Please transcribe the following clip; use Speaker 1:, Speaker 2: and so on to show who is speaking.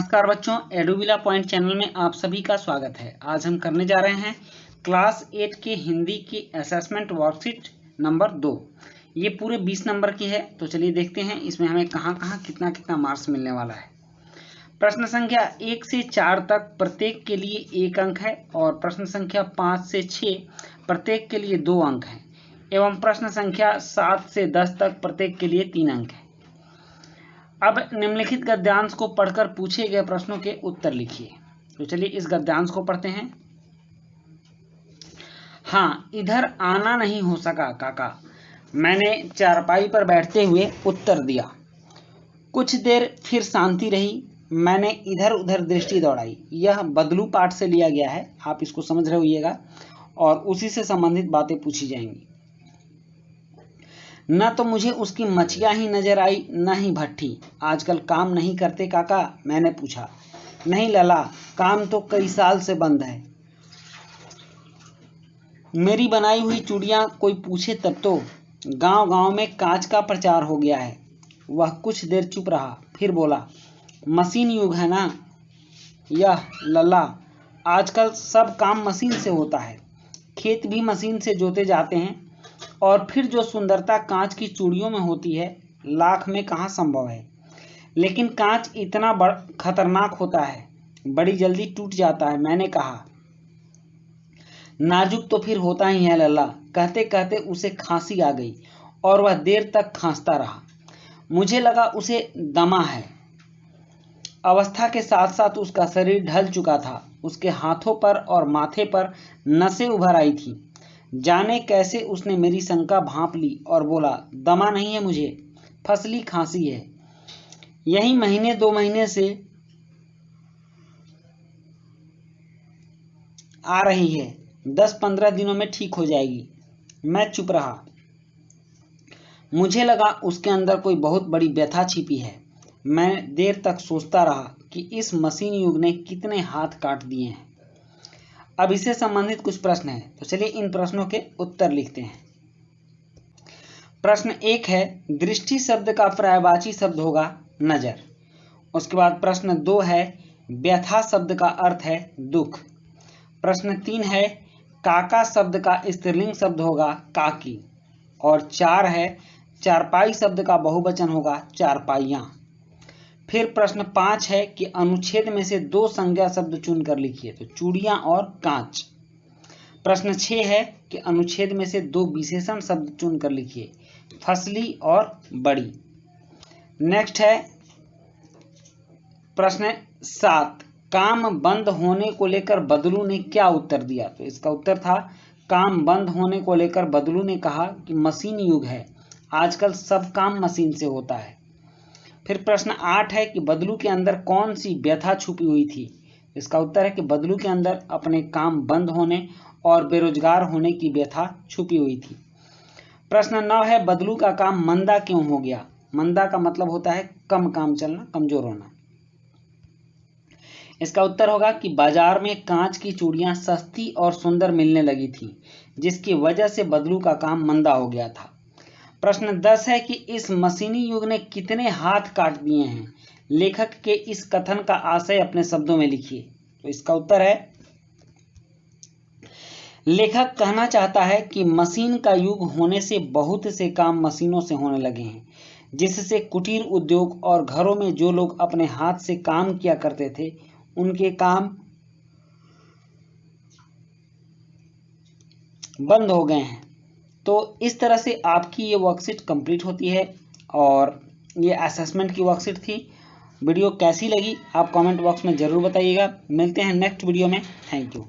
Speaker 1: नमस्कार बच्चों, एडुविला point channel में आप सभी का स्वागत है। आज हम करने जा रहे हैं क्लास 8 के हिंदी की असेसमेंट वर्कशीट नंबर 2। ये पूरे 20 नंबर की है। तो चलिए देखते हैं इसमें हमें कहाँ कहाँ कितना कितना मार्क्स मिलने वाला है। प्रश्न संख्या 1 से 4 तक प्रत्येक के लिए 1 अंक है और प्रश्न संख्या 5 से 6 प्रत्येक के लिए 2 अंक है एवं प्रश्न संख्या 7 से 10 तक प्रत्येक के लिए 3 अंक है। अब निम्नलिखित गद्यांश को पढ़कर पूछे गए प्रश्नों के उत्तर लिखिए। तो चलिए इस गद्यांश को पढ़ते हैं। हाँ, इधर आना नहीं हो सका काका, मैंने चारपाई पर बैठते हुए उत्तर दिया। कुछ देर फिर शांति रही, मैंने इधर उधर दृष्टि दौड़ाई। यह बदलू पाठ से लिया गया है, आप इसको समझ रहे होइएगा और उसी से संबंधित बातें पूछी जाएंगी। न तो मुझे उसकी मछिया ही नजर आई, न ही भट्ठी। आजकल काम नहीं करते काका, मैंने पूछा। नहीं लला, काम तो कई साल से बंद है। मेरी बनाई हुई चूड़ियां कोई पूछे तब तो। गांव गांव में कांच का प्रचार हो गया है। वह कुछ देर चुप रहा, फिर बोला, मशीन युग है ना यह लला, आजकल सब काम मशीन से होता है। खेत भी मशीन से जोते जाते हैं और फिर जो सुंदरता कांच की चूड़ियों में होती है, लाख में कहाँ संभव है। लेकिन कांच इतना खतरनाक होता है, बड़ी जल्दी टूट जाता है। मैंने कहा, नाजुक तो फिर होता ही है लल्ला। कहते कहते उसे खांसी आ गई और वह देर तक खांसता रहा। मुझे लगा उसे दमा है। अवस्था के साथ साथ उसका शरीर ढल चुका था। उसके हाथों पर और माथे पर नसें उभर आई थी। जाने कैसे उसने मेरी शंका भांप ली और बोला, दमा नहीं है मुझे, फसली खांसी है। यही महीने 2 महीने से आ रही है, 10-15 दिनों में ठीक हो जाएगी। मैं चुप रहा। मुझे लगा उसके अंदर कोई बहुत बड़ी व्यथा छिपी है। मैं देर तक सोचता रहा कि इस मशीन युग ने कितने हाथ काट दिए हैं। अब इससे संबंधित कुछ प्रश्न हैं, तो चलिए इन प्रश्नों के उत्तर लिखते हैं। प्रश्न 1 है, दृष्टि शब्द का पर्यायवाची शब्द होगा नजर। उसके बाद प्रश्न 2 है, व्यथा शब्द का अर्थ है दुख। प्रश्न 3 है, काका शब्द का स्त्रीलिंग शब्द होगा काकी। और 4 है, चारपाई शब्द का बहुवचन होगा चारपाइयाँ। फिर प्रश्न 5 है कि अनुच्छेद में से 2 संज्ञा शब्द चुनकर लिखिए, तो चूड़ियां और कांच। प्रश्न 6 है कि अनुच्छेद में से 2 विशेषण शब्द चुनकर लिखिए, फसली और बड़ी। नेक्स्ट है प्रश्न 7, काम बंद होने को लेकर बदलू ने क्या उत्तर दिया। तो इसका उत्तर था, काम बंद होने को लेकर बदलू ने कहा कि मशीन युग है, आजकल सब काम मशीन से होता है। फिर प्रश्न 8 है कि बदलू के अंदर कौन सी व्यथा छुपी हुई थी। इसका उत्तर है कि बदलू के अंदर अपने काम बंद होने और बेरोजगार होने की व्यथा छुपी हुई थी। प्रश्न 9 है, बदलू का काम मंदा क्यों हो गया। मंदा का मतलब होता है कम काम चलना, कमजोर होना। इसका उत्तर होगा कि बाजार में कांच की चूड़ियां सस्ती और सुंदर मिलने लगी थी, जिसकी वजह से बदलू का काम मंदा हो गया था। प्रश्न 10 है कि इस मशीनी युग ने कितने हाथ काट दिए हैं। लेखक के इस कथन का आशय अपने शब्दों में लिखिए। तो इसका उत्तर है, लेखक कहना चाहता है कि मशीन का युग होने से बहुत से काम मशीनों से होने लगे हैं, जिससे कुटीर उद्योग और घरों में जो लोग अपने हाथ से काम किया करते थे, उनके काम बंद हो गए हैं। तो इस तरह से आपकी ये वर्कशीट कंप्लीट होती है और ये असेसमेंट की वर्कशीट थी। वीडियो कैसी लगी आप कमेंट बॉक्स में ज़रूर बताइएगा। मिलते हैं नेक्स्ट वीडियो में। Thank you.